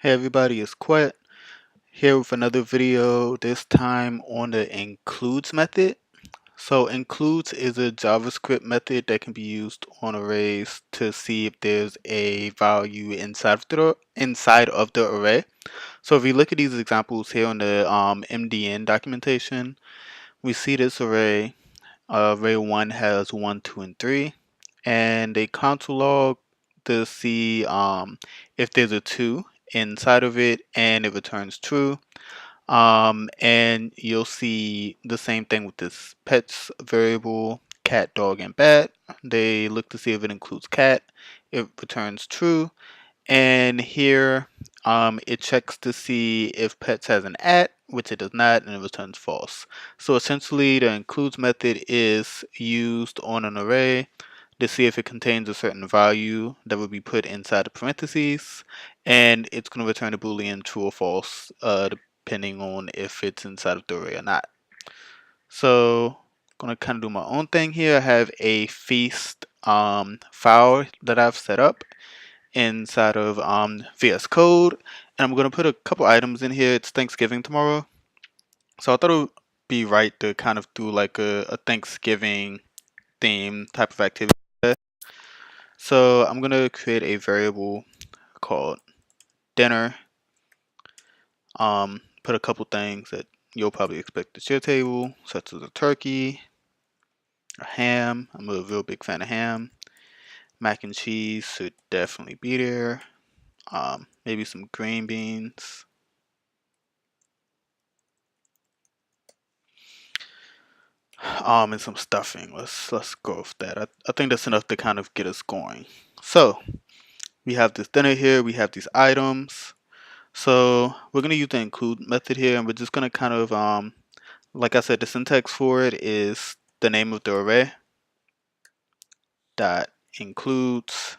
Hey everybody, it's Quet here with another video, this time on the includes method. So includes is a JavaScript method that can be used on arrays to see if there's a value inside of the array. So if we look at these examples here on the MDN documentation, we see this array. Array 1 has 1, 2, and 3, and a console log to see if there's a 2 inside of it, and it returns true. And you'll see the same thing with this pets variable, cat, dog, and bat. They look to see if it includes cat. It returns true. And here, it checks to see if pets has an at, which it does not, and it returns false. So essentially, the includes method is used on an array to see if it contains a certain value that would be put inside the parentheses, and it's going to return a boolean true or false, depending on if it's inside of the array or not. So I'm going to kind of do my own thing here. I have a feast file that I've set up inside of VS Code, and I'm gonna put a couple items in here. It's Thanksgiving tomorrow, so I thought it would be right to kind of do like a Thanksgiving theme type of activity. So I'm gonna create a variable called dinner. Put a couple things that you'll probably expect at your table, such as a turkey, a ham. I'm a real big fan of ham. Mac and cheese should definitely be there. Maybe some green beans. And some stuffing. Let's go with that. I think that's enough to kind of get us going. So we have this dinner here. We have these items. So we're gonna use the include method here, and we're just gonna kind of like I said, the syntax for it is the name of the array dot includes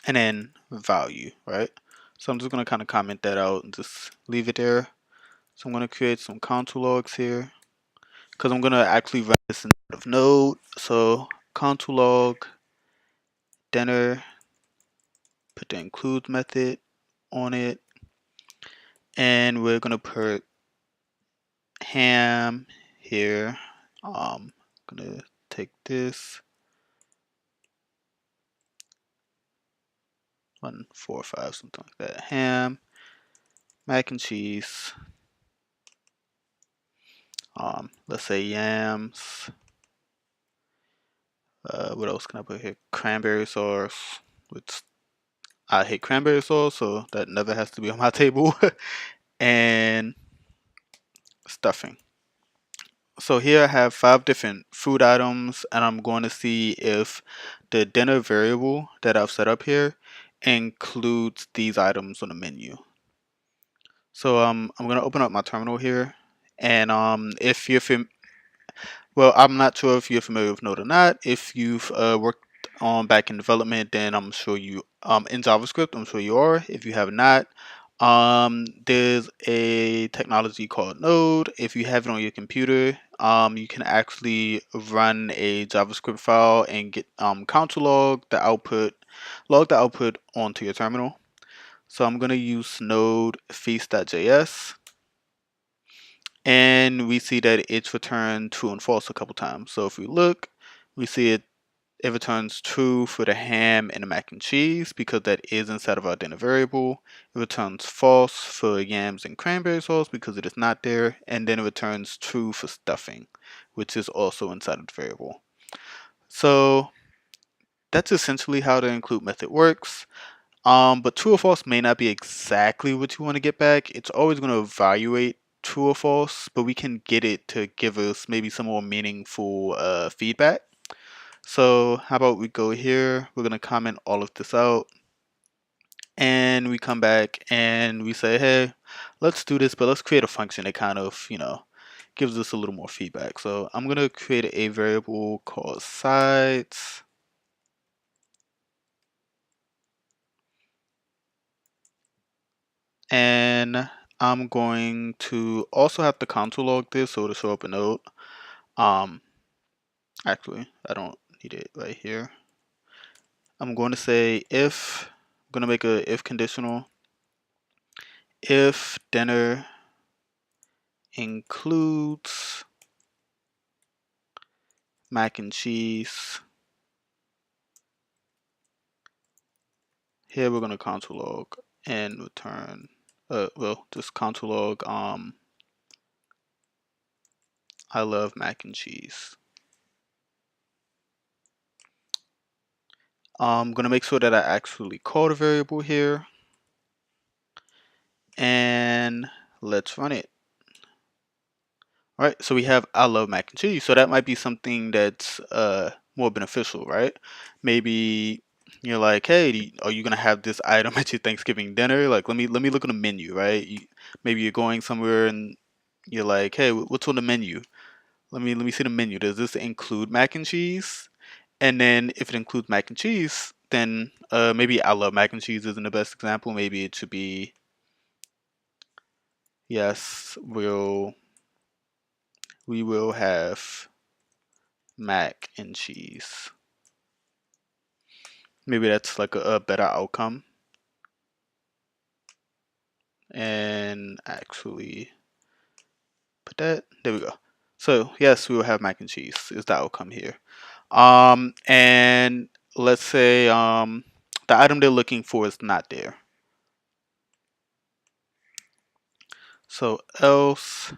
and then value, right? So I'm just gonna kind of comment that out and just leave it there. So I'm gonna create some console logs here because I'm gonna actually run this inside of Node. So console log dinner, put the include method on it, and we're gonna put ham here. Gonna take this 1, 4, 5, something like that. Ham, mac and cheese. Let's say yams. What else can I put here? Cranberry sauce, which I hate cranberry sauce, so that never has to be on my table. And stuffing. So here I have 5 different food items, and I'm going to see if the dinner variable that I've set up here includes these items on the menu. So I'm going to open up my terminal here, and if you're well, I'm not sure if you're familiar with Node or not. If you've worked on backend development, then I'm sure you in JavaScript, I'm sure you are. If you have not, there's a technology called Node. If you have it on your computer, you can actually run a JavaScript file and get console log the output onto your terminal. So I'm gonna use node feast.js, and we see that it's returned true and false a couple times. So if we look, we see it returns true for the ham and the mac and cheese because that is inside of our dinner variable. It returns false for yams and cranberry sauce because it is not there, and then it returns true for stuffing, which is also inside of the variable. So that's essentially how the include method works. But true or false may not be exactly what you want to get back. It's always going to evaluate true or false, but we can get it to give us maybe some more meaningful feedback. So how about we go here, we're going to comment all of this out, and we come back and we say, hey, let's do this, but let's create a function that kind of, gives us a little more feedback. So I'm going to create a variable called sides. And I'm going to also have to console log this so it'll show up a note. Actually, I don't need it right here. I'm going to say if, I'm going to make a if conditional. if dinner includes mac and cheese, here we're going to console log and return, well, just console log, I love mac and cheese. I'm going to make sure that I actually call the variable here, and let's run it. All right, so we have I love mac and cheese. So that might be something that's more beneficial, right? Maybe you're like, hey, are you gonna have this item at your Thanksgiving dinner? Like, let me look at the menu, right? Maybe you're going somewhere and you're like, hey, what's on the menu? Let me see the menu. Does this include mac and cheese? And then if it includes mac and cheese, then maybe I love mac and cheese isn't the best example. Maybe it should be yes, we will have mac and cheese. Maybe that's like a better outcome. And actually put that, there we go. So yes, we will have mac and cheese is the outcome here. And let's say the item they're looking for is not there. So else,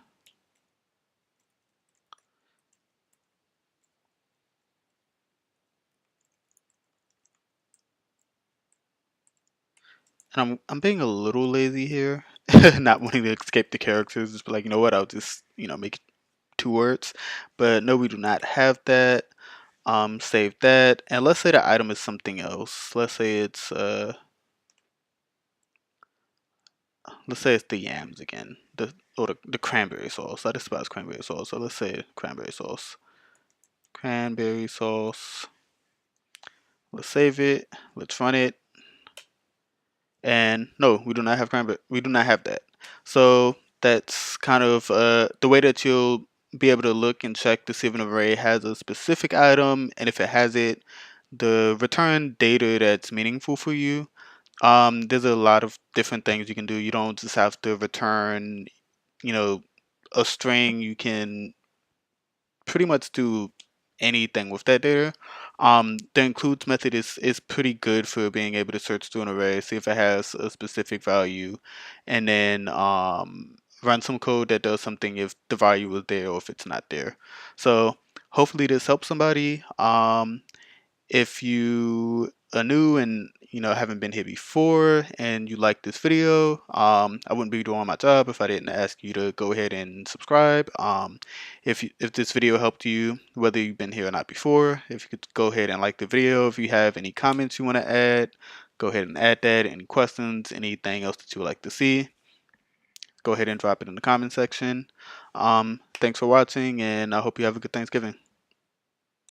and I'm being a little lazy here, not wanting to escape the characters. Just be like, you know what? I'll just make it 2 words. But no, we do not have that. Save that, and let's say the item is something else. Let's say it's the yams again, the cranberry sauce. I despise cranberry sauce, so let's say cranberry sauce. Cranberry sauce. Let's save it. Let's run it. And no, we do not have cranberry. We do not have that. So that's kind of the way that you'll be able to look and check to see if an array has a specific item, and if it has it, the return data that's meaningful for you. There's a lot of different things you can do. You don't just have to return, you know, a string. You can pretty much do anything with that data. The includes method is pretty good for being able to search through an array, see if it has a specific value, and then run some code that does something if the value is there or if it's not there. So hopefully this helps somebody. If you are new and haven't been here before and you like this video, I wouldn't be doing my job if I didn't ask you to go ahead and subscribe. If this video helped you, whether you've been here or not before, if you could go ahead and like the video. If you have any comments you want to add, go ahead and add that. Any questions, anything else that you would like to see, go ahead and drop it in the comment section. Thanks for watching, and I hope you have a good Thanksgiving.